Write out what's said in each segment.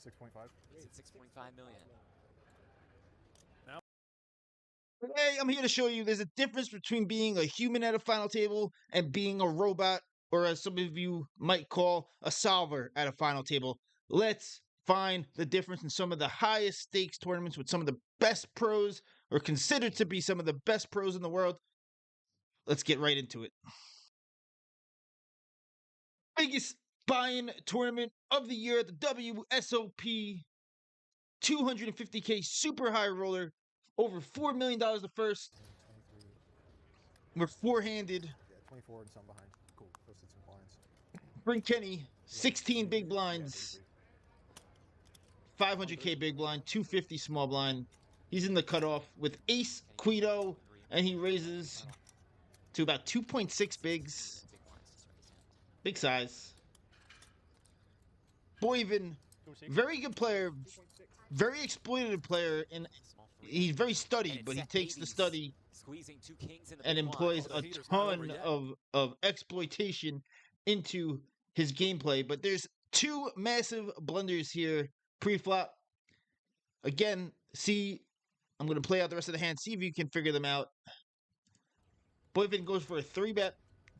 6.5. It's at 6.5 million. Hey, I'm here to show you there's a difference between being a human at a final table and being a robot, or as some of you might call a solver at a final table. Let's find the difference in some of the highest stakes tournaments with some of the best pros, or considered to be some of the best pros in the world. Let's get right into it. Biggest buy-in tournament of the year, the WSOP 250K super high roller, over $4 million the first. 23. We're four-handed. Yeah, 24 and some behind. Cool. Posted some blinds. Bryn Kenny, 16 big Yeah, blinds, 33. 500K big blind, 250 small blind. He's in the cutoff with Ace Quito, and he raises to about 2.6 bigs. Big size. Boyven, very good player, very exploitative player, and he's very studied, but he takes the study and employs a ton of exploitation into his gameplay. But there's two massive blunders here pre-flop. Again, see, I'm going to play out the rest of the hand, see if you can figure them out. Boyven goes for a 3-bet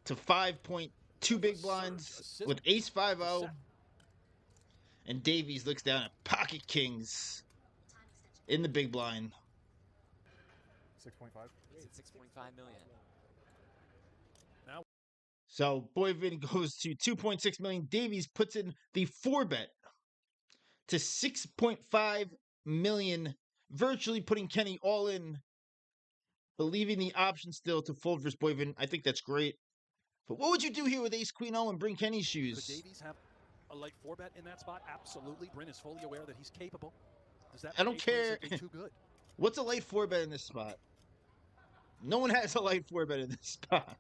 to 5.2 big blinds with ace 5-0. And Davies looks down at pocket kings in the big blind. 6.5. It's at 6.5 million. So Boyven goes to 2.6 million. Davies puts in the 4-bet to 6.5 million, virtually putting Kenny all in, but leaving the option still to fold versus Boyven. I think that's great. But what would you do here with ace queen O and bring Kenny's shoes? Could Davies have a light 4-bet in that spot? Absolutely. Bryn is fully aware that he's capable. Does that I don't care. too good? What's a light 4-bet in this spot? No one has a light 4-bet in this spot.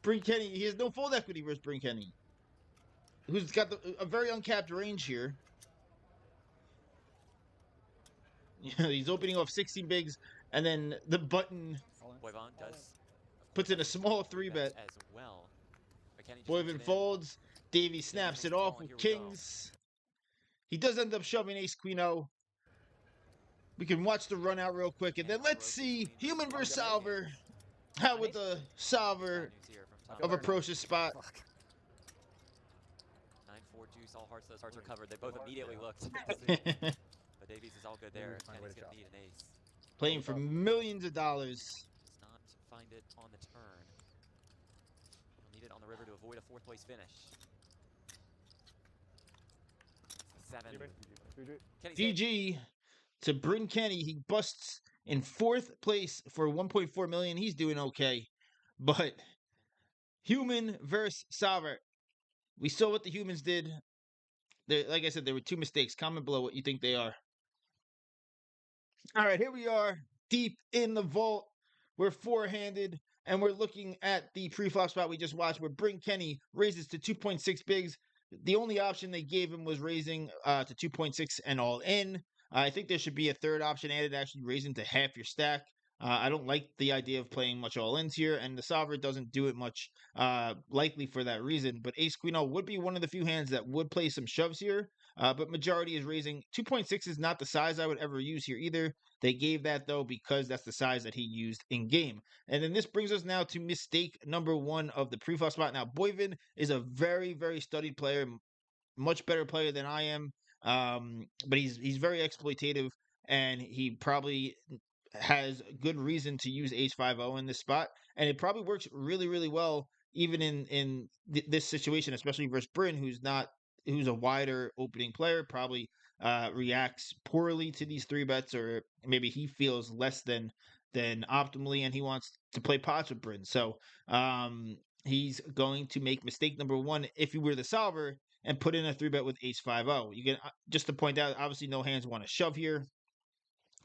Bryn Kenny, he has no fold equity versus Bryn Kenny, who's got a very uncapped range here. You know, he's opening off 16 bigs, and then the button Boyven does puts in a small 3-bet. as well. Boyven folds. Davey snaps it off with kings. He does end up shoving ace queen O. We can watch the run out real quick, and then let's see human versus solver. How would the solver of approach this spot? 9-4 juice, all hearts, those hearts are covered. They both immediately looked. But Davies is all good there. Kenny's going to need an ace. Playing for millions of dollars. Does not find it on the turn. He'll need it on the river to avoid a 4th place finish. 7. GG to Bryn Kenny. He busts in 4th place for 1.4 million. He's doing okay. But human versus solver. We saw what the humans did. Like I said, there were 2 mistakes. Comment below what you think they are. All right, here we are, deep in the vault. We're four-handed, and we're looking at the pre-flop spot we just watched, where Bryn Kenny raises to 2.6 bigs. The only option they gave him was raising to 2.6 and all in. I think there should be a third option added, actually raising to half your stack. I don't like the idea of playing much all-ins here, and the solver doesn't do it much, likely for that reason. But ace queen O would be one of the few hands that would play some shoves here, but majority is raising. 2.6 is not the size I would ever use here either. They gave that, though, because that's the size that he used in-game. And then this brings us now to mistake number 1 of the pre-flop spot. Now, Boyven is a very, very studied player, much better player than I am, but he's very exploitative, and he probably has good reason to use ace 5-0 in this spot, and it probably works really, really well even in this situation, especially versus Bryn, who's a wider opening player, probably reacts poorly to these 3-bets, or maybe he feels less than optimally, and he wants to play pots with Bryn. So he's going to make mistake number 1 if he were the solver and put in a 3-bet with ace 5-0. You can, just to point out, obviously no hands want to shove here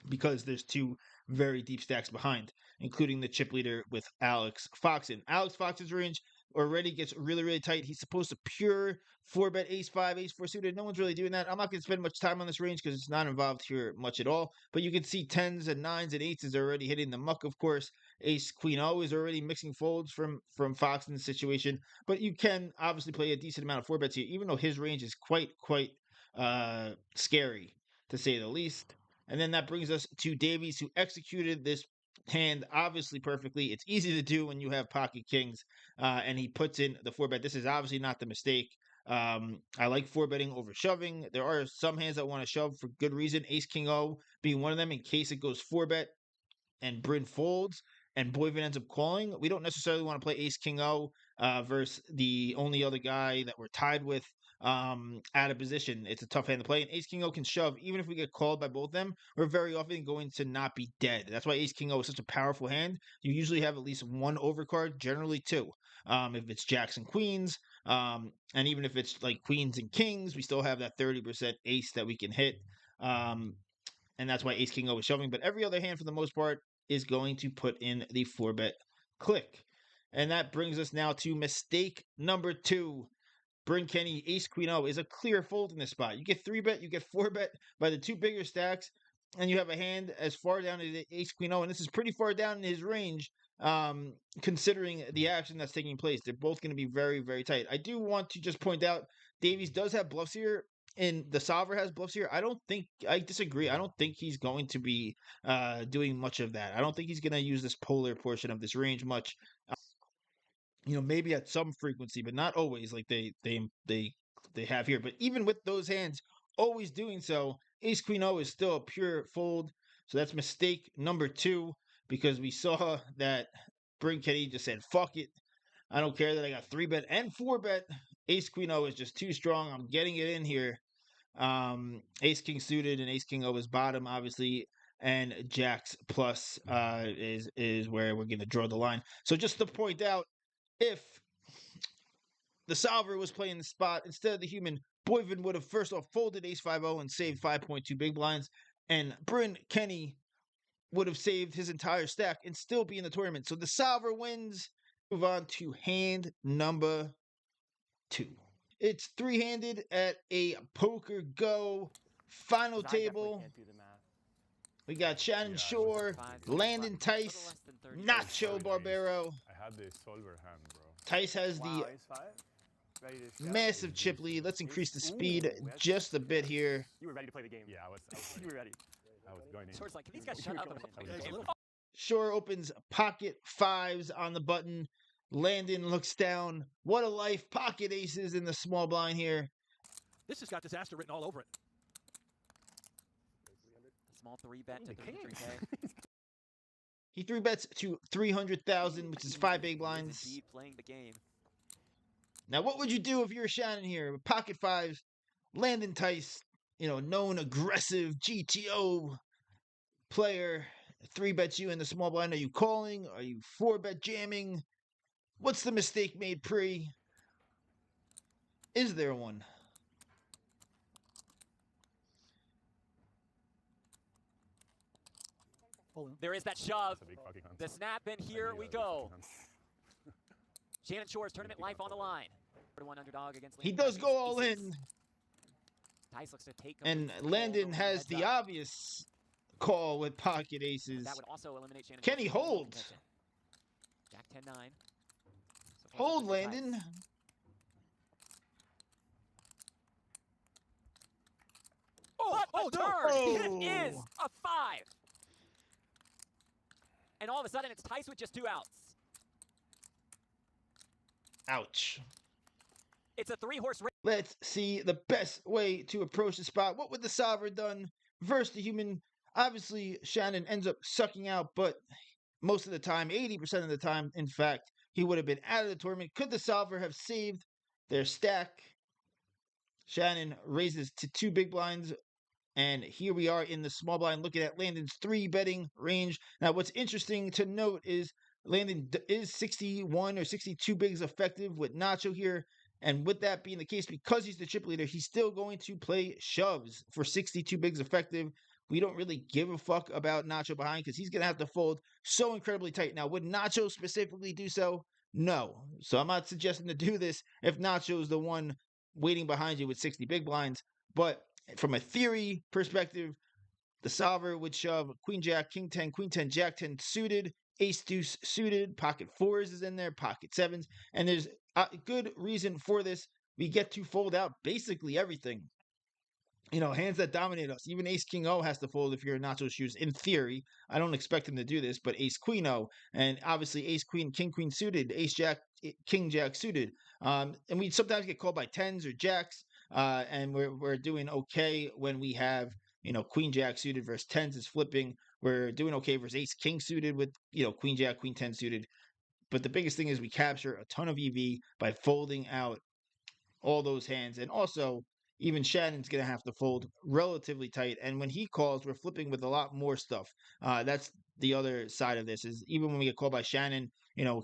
because there's 2 very deep stacks behind, including the chip leader with Alex Foxen. Alex Foxen's range already gets really, really tight. He's supposed to pure 4-bet ace-5, ace-4 suited. No one's really doing that. I'm not going to spend much time on this range because it's not involved here much at all. But you can see 10s and 9s and 8s are already hitting the muck, of course. Ace-Queen-O is already mixing folds from Fox in this situation. But you can obviously play a decent amount of 4-bets here, even though his range is quite scary, to say the least. And then that brings us to Davies, who executed this hand obviously perfectly. It's easy to do when you have pocket kings, and he puts in the 4-bet. This is obviously not the mistake. I like 4-betting over shoving. There are some hands that want to shove for good reason. Ace King O being one of them in case it goes 4-bet and Bryn folds and Boyven ends up calling. We don't necessarily want to play Ace King O versus the only other guy that we're tied with out of position. It's a tough hand to play. And Ace King O can shove. Even if we get called by both of them, we're very often going to not be dead. That's why Ace King O is such a powerful hand. You usually have at least one overcard, generally two. If it's jacks and queens, and even if it's like queens and kings, we still have that 30% ace that we can hit. And that's why Ace King O is shoving. But every other hand, for the most part, is going to put in the 4-bet click. And that brings us now to mistake number 2. Bryn Kenny, Ace Queen O is a clear fold in this spot. You get 3-bet, you get 4-bet by the two bigger stacks, and you have a hand as far down as the Ace Queen O, and this is pretty far down in his range, considering the action that's taking place. They're both going to be very, very tight. I do want to just point out, Davies does have bluffs here, and the solver has bluffs here. I disagree. I don't think he's going to be doing much of that. I don't think he's going to use this polar portion of this range much. Maybe at some frequency, but not always like they have here. But even with those hands always doing so, Ace Queen O is still a pure fold. So that's mistake number 2, because we saw that Bryn Kenny just said, fuck it. I don't care that I got 3-bet and 4-bet. Ace Queen O is just too strong. I'm getting it in here. Ace King suited and Ace King O is bottom, obviously. And Jacks plus is where we're going to draw the line. So just to point out, if the solver was playing the spot instead of the human, Boyven would have first off folded Ace-5-0 and saved 5.2 big blinds, and Bryn Kenny would have saved his entire stack and still be in the tournament. So the solver wins. Move on to hand number 2. It's 3-handed at a poker go final table. We got Shannon Shore, Landon Tice, Nacho Barbero. I had the solver hand, bro. Tice has the massive chip lead. Let's increase the speed just a bit here. You were ready to play the game. Yeah, I was You were ready. I was going in. Shore's like, can these guys shut up and play the game? Shore opens pocket 5s on the button. Landon looks down. What a life. Pocket aces in the small blind here. This has got disaster written all over it. Small 3-bet to 33K. He 3-bets to 300,000, which is 5 big blinds. Indeed playing the game. Now, what would you do if you're Shannon here? With pocket 5s, Landon Tice, known aggressive GTO player, 3-bets you in the small blind. Are you calling? Are you 4-bet jamming? What's the mistake made pre? Is there one? There is that shove. It's a big fucking hunt. The snap, and here we go. Shannon Shore's tournament life on the line. 1 underdog against He Landon does go all in. Tice looks to take And Landon has the obvious call with pocket aces. That would also eliminate Shannon. Can he hold? Jack 10-9. Hold, Landon. Oh, turn! Oh. It is a 5. And all of a sudden, it's Tice with just 2 outs. Ouch. It's a 3-horse race. Let's see the best way to approach the spot. What would the solver done versus the human? Obviously, Shannon ends up sucking out, but most of the time, 80% of the time, in fact, he would have been out of the tournament. Could the solver have saved their stack? Shannon raises to 2 big blinds. And here we are in the small blind looking at Landon's 3-betting range. Now, what's interesting to note is Landon is 61 or 62 bigs effective with Nacho here. And with that being the case, because he's the chip leader, he's still going to play shoves for 62 bigs effective. We don't really give a fuck about Nacho behind because he's going to have to fold so incredibly tight. Now, would Nacho specifically do so? No. So I'm not suggesting to do this if Nacho's the one waiting behind you with 60 big blinds. But from a theory perspective, the solver would shove Queen Jack, King 10, Queen 10, Jack 10 suited, Ace Deuce suited, pocket fours is in there, pocket sevens. And there's a good reason for this. We get to fold out basically everything. You know, hands that dominate us. Even Ace King O has to fold if you're in Nacho's shoes. In theory, I don't expect him to do this, but Ace Queen O, and obviously Ace Queen, King Queen suited, Ace Jack, King Jack suited. And we sometimes get called by tens or jacks, and we're doing okay when we have Queen Jack suited versus tens is flipping. We're doing okay versus Ace King suited with Queen Jack, Queen 10 suited. But the biggest thing is we capture a ton of EV by folding out all those hands. And also, even Shannon's going to have to fold relatively tight. And when he calls, we're flipping with a lot more stuff. That's the other side of this is even when we get called by Shannon,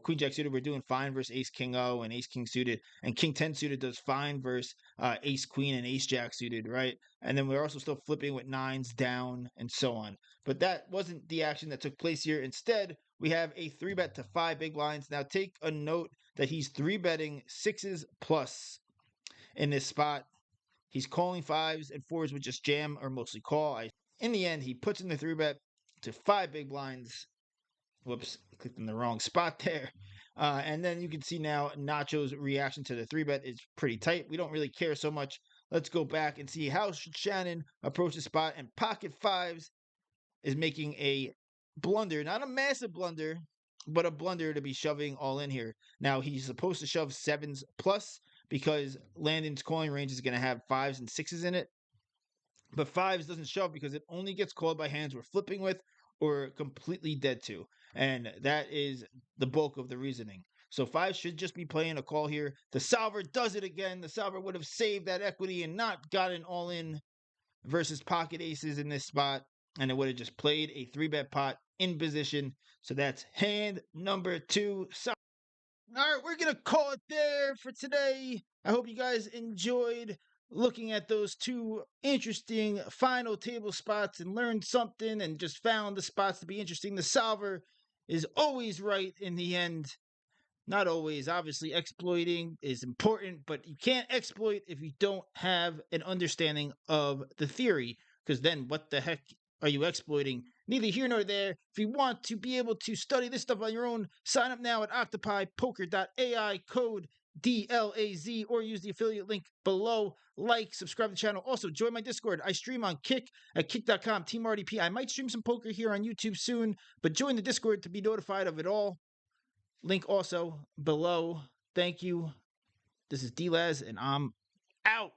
Queen Jack suited, we're doing fine versus Ace King O and Ace King suited. And King 10 suited does fine versus Ace Queen and Ace Jack suited, right? And then we're also still flipping with nines down and so on. But that wasn't the action that took place here. Instead, we have a 3-bet to 5 big blinds. Now take a note that he's 3-betting sixes plus in this spot. He's calling fives and fours with just jam or mostly call. In the end, he puts in the 3-bet to 5 big blinds. Whoops, clicked in the wrong spot there. And then you can see now Nacho's reaction to the 3-bet is pretty tight. We don't really care so much. Let's go back and see how Shannon approached the spot. And pocket fives is making a blunder, not a massive blunder, but a blunder to be shoving all in here. Now he's supposed to shove sevens plus because Landon's calling range is going to have fives and sixes in it. But fives doesn't shove because it only gets called by hands we're flipping with or completely dead to. And that is the bulk of the reasoning. So fives should just be playing a call here. The solver does it again. The solver would have saved that equity and not gotten all in versus pocket aces in this spot. And it would have just played a 3-bet pot in position. So that's hand number 2. All right, we're going to call it there for today. I hope you guys enjoyed looking at those 2 interesting final table spots and learned something and just found the spots to be interesting. The solver is always right in the end. Not always. Obviously, exploiting is important, but you can't exploit if you don't have an understanding of the theory, because then what the heck are you exploiting? Neither here nor there. If you want to be able to study this stuff on your own, sign up now at octopipoker.ai, code DLAZ, or use the affiliate link below. Like, subscribe to the channel. Also, join my Discord. I stream on Kick at kick.com, Team RDP. I might stream some poker here on YouTube soon, but join the Discord to be notified of it all. Link also below. Thank you. This is DLAZ, and I'm out.